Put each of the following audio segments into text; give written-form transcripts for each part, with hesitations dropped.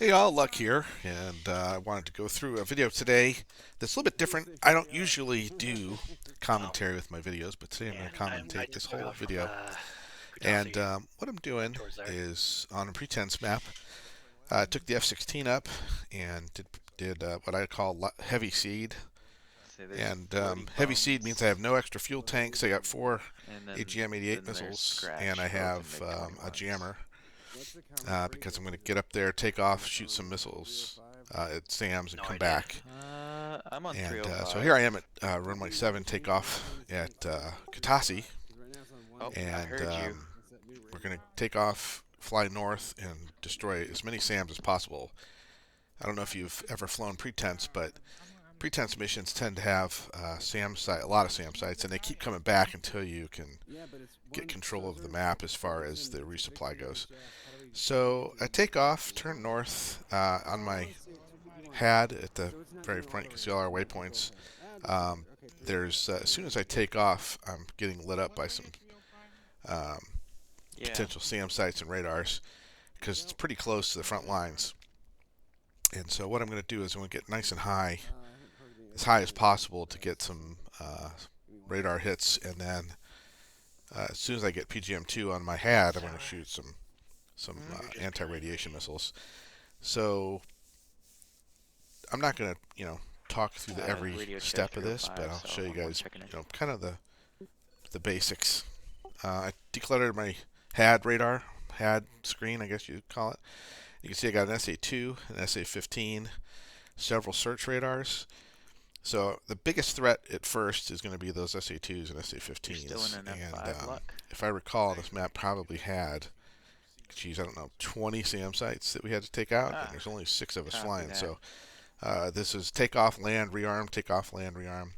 Hey all, Luck here, and I wanted to go through a video today that's a little bit different. I don't usually do Oh, commentary with my videos, but today I'm going to and I commentate this just took whole off from video. And Kutasi what I'm doing towards there. is on a pretense map. I took the F16 up and did what I call heavy seed. See, there's And floating heavy seed means I bones, have no extra fuel tanks. I got four and AGM-88 then there's missiles, and I scratch roads and have MiG a 21s. jammer because I'm going to get up there, take off, shoot some missiles at SAMs, and No come idea. back. I'm on And so 305. here I am at runway 7 takeoff at Kutasi, Oh, I and heard you. we're going to take off, fly north, and destroy as many SAMs as possible. I don't know if you've ever flown pretense, but pretense missions tend to have a lot of SAM sites, and they keep coming back until you can get control of the map as far as the resupply goes. So I take off, turn north on my HAD at the very front. You can see all our waypoints. Um, there's as soon as I take off, I'm getting lit up by some um, Yeah. potential SAM sites and radars because it's pretty close to the front lines. And so what I'm going to do is I'm going to get nice and high, as high as possible, to get some radar hits, and then as soon as I get PGM-2 on my HAD, I'm going to shoot some You're just anti-radiation missiles. So I'm not going to talk through every radio check step of this, but 305, I'll so show you I'm one guys checking it. kind of the basics. I decluttered my HAD radar, HAD screen, I guess you'd call it. You can see I got an SA2, an SA15, several search radars. So the biggest threat at first is going to be those SA2s and You're still in SA15s. an And F5 luck. if I recall, this map probably had, geez, I don't know, 20 SAM sites that we had to take out, and Ah, there's only 6 of us copy flying. that. So this is takeoff, land, rearm, takeoff, land, rearm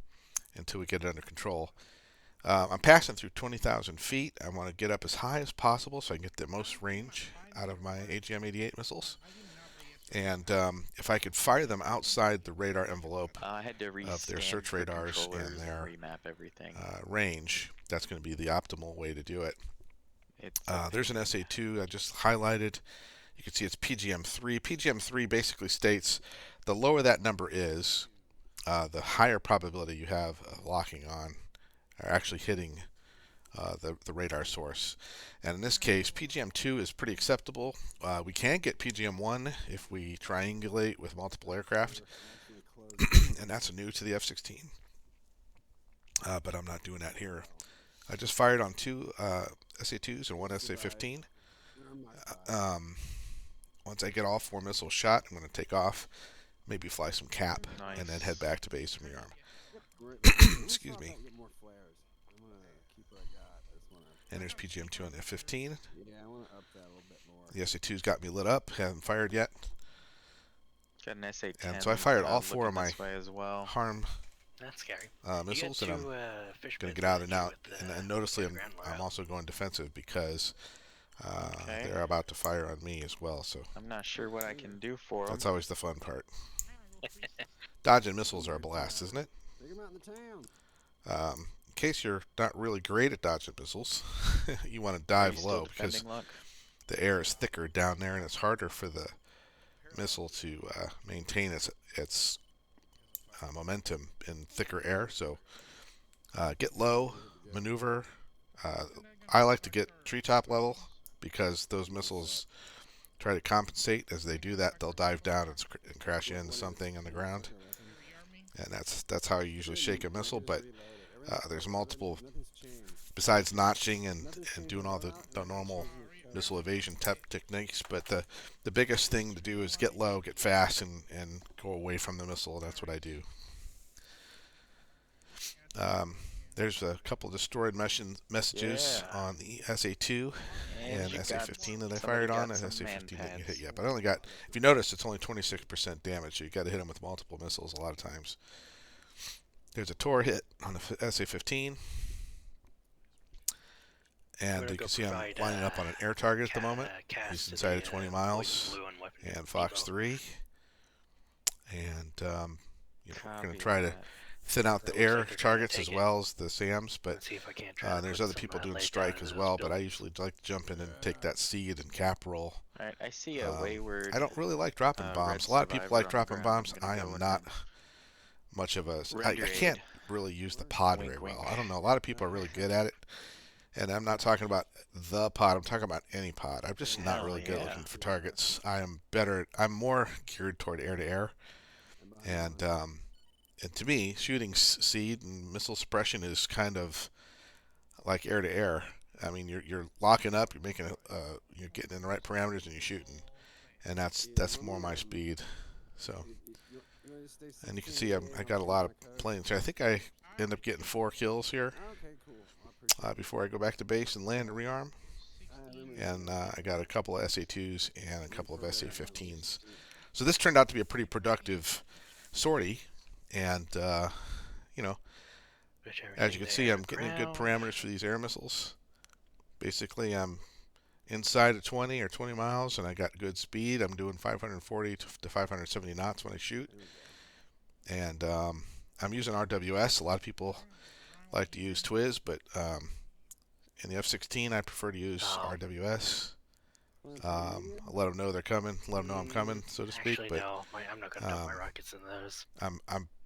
until we get it under control. I'm passing through 20,000 feet. I want to get up as high as possible so I can get the most range out of my AGM-88 missiles. And if I could fire them outside the radar envelope I had to of their restand search for radars and controllers and their remap everything. range, that's going to be the optimal way to do it. It's a There's an pain. SA2 I just highlighted. You can see it's PGM-3. PGM-3 basically states the lower that number is, the higher probability you have of locking on or actually hitting the radar source. And in this case, PGM-2 is pretty acceptable. We can get PGM-1 if we triangulate with multiple aircraft, and that's new to the F-16. But I'm not doing that here. I just fired on 2 SA2s and 1 SA-15. Um, Once I get all 4 missiles shot, I'm going to take off, maybe fly some cap, and then head Nice. back to base and rearm. Excuse me. And there's PGM-2 on the F-15. The SA-2's got me lit up, haven't fired yet. Got an And so I SA-10 fired all 4 of looking my this way as well. harm That's scary. You got missiles, and I'm two fish going to beds get out behind and you out. with And noticeably, ground war I'm out. also going defensive because Okay. they're about to fire on me as well. So I'm not sure what I can do for that's them. always the fun part. Dodging missiles are a blast, isn't it? In case you're not really great at dodging missiles, you want to Are you dive still low because defending luck? the air is thicker down there, and it's harder for the missile to maintain its momentum in thicker air. So get low, maneuver. Uh, I like to get treetop level because those missiles try to compensate. As they do that, they'll dive down and crash into something on the ground, and that's how you usually shake a missile. But there's multiple, besides notching and doing all the normal missile evasion techniques. But the biggest thing to do is get low, get fast, and go away from the missile. That's what I do. Um, there's a couple destroyed messages Yeah. on the SA2 And and you got SA-15 that I somebody fired on. got And some man SA-15 didn't get hit pads. yet, but I only got. If you notice, it's only 26% damage, so you got to hit them with multiple missiles a lot of times. There's a Tor hit on the SA-15, I'm and gonna you go can see I'm provide lining up on an air target at the moment. cast He's to inside the of 20 white and miles, blue and weapon and depot. Fox 3, and we're going Copy to try to that. thin out the It looks air like they're trying to targets take as it. well as the SAMs, but Let's see if I can't try to there's put other some, people doing laid strike down as into well, those but I buildings. usually like to jump in and take that seed and cap roll. Alright, I see a wayward I don't really like dropping red bombs. A lot of people survivor like on the dropping ground. bombs. I'm gonna I go am in not and much of a. I render can't aid. really use the pod Wink, very well. wink. I don't know. A lot of people are really good at it, and I'm not talking about the pod. I'm talking about any pod. I'm just not Hell really good at yeah. looking for targets. I am better. I'm more geared toward air to air, and to me, shooting seed and missile suppression is kind of like air to air. I mean, you're locking up, you're making you're getting in the right parameters, and you're shooting, and that's more my speed. So, and you can see I got a lot of planes. I think I end up getting 4 kills here before I go back to base and land and rearm. And I got a couple of SA2s and a couple of SA15s. So this turned out to be a pretty productive sortie, and you know, as you can see, I'm getting good parameters for these air missiles. Basically, I'm inside of 20 or 20 miles, and I got good speed. I'm doing 540 to 570 knots when I shoot. And I'm using RWS. A lot of people like to use Twiz, but in the F16, I prefer to use RWS. I'll let them know they're coming, let them know I'm coming, so to speak. Actually, but no, I'm not gonna dump my rockets in those.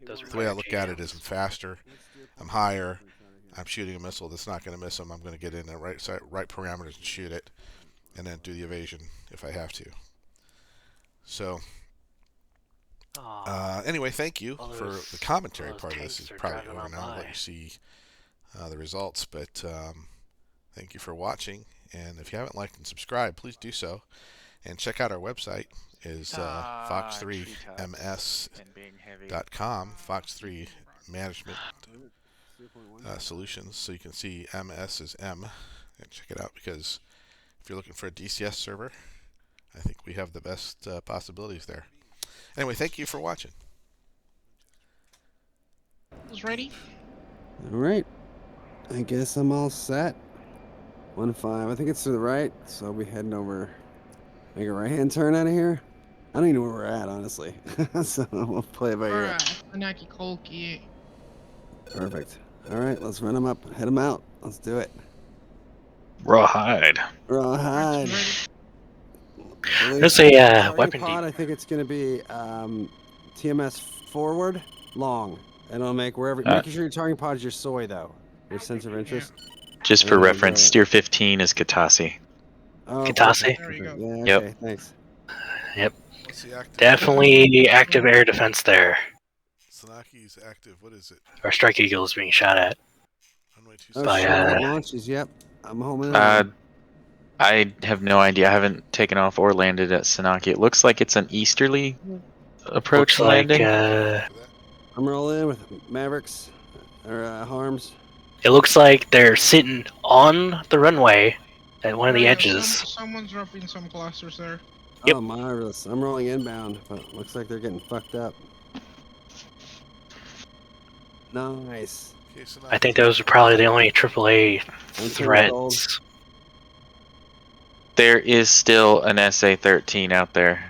The way I look at it is I'm faster, I'm higher, I'm shooting a missile that's not going to miss them. I'm going to get in the right parameters and shoot it, and then do the evasion if I have to. So, anyway, thank you for the commentary part of this. Is probably over now. I'll let you see the results, but thank you for watching. And if you haven't liked and subscribed, please do so. And check out our website is fox3ms.com, Fox3 Management Solutions. So you can see MS is M, and check it out, because if you're looking for a DCS server, I think we have the best possibilities there. Anyway, thank you for watching. Ready? All right. I guess I'm all set. 1-5. I think it's to the right, so I'll be heading over. Make a right-hand turn out of here. I don't even know where we're at, honestly. So we'll play it by ear. Alright, Anaki Kolki. Perfect. All right, let's run them up. Head them out. Let's do it. Rawhide. Rawhide. There's a weapon pod. I think it's going to be TMS forward long, and I'll make wherever. Making sure your targeting pod is your soy, though. Your sense of interest. Just for reference, Steer 15 is Katasi. Oh, Katasi? There you go. Yeah, Yep. okay, thanks. Yep. What's the active? Definitely active air defense there. Sanaki's active. What is it? Our Strike Eagle is being shot at. Oh, By, shit, it launches. Yep. I'm homing in. I have no idea. I haven't taken off or landed at Sanaki. It looks like it's an easterly approach landing. I'm rolling with Mavericks or Harms. It looks like they're sitting on the runway at one of the edges. Someone's dropping some clusters there. Yep. Oh, marvelous. I'm rolling inbound, but looks like they're getting fucked up. Nice. I think those are probably the only AAA threats. There is still an SA-13 out there.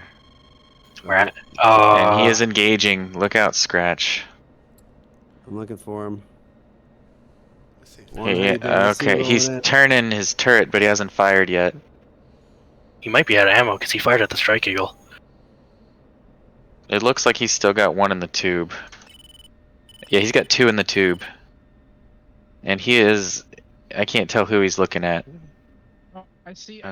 Right. And he is engaging. Look out, Scratch. I'm looking for him. Hey, okay, he's turning his turret, but he hasn't fired yet. He might be out of ammo because he fired at the Strike Eagle. It looks like he's still got one in the tube. Yeah, he's got 2 in the tube. And he is... I can't tell who he's looking at. I see.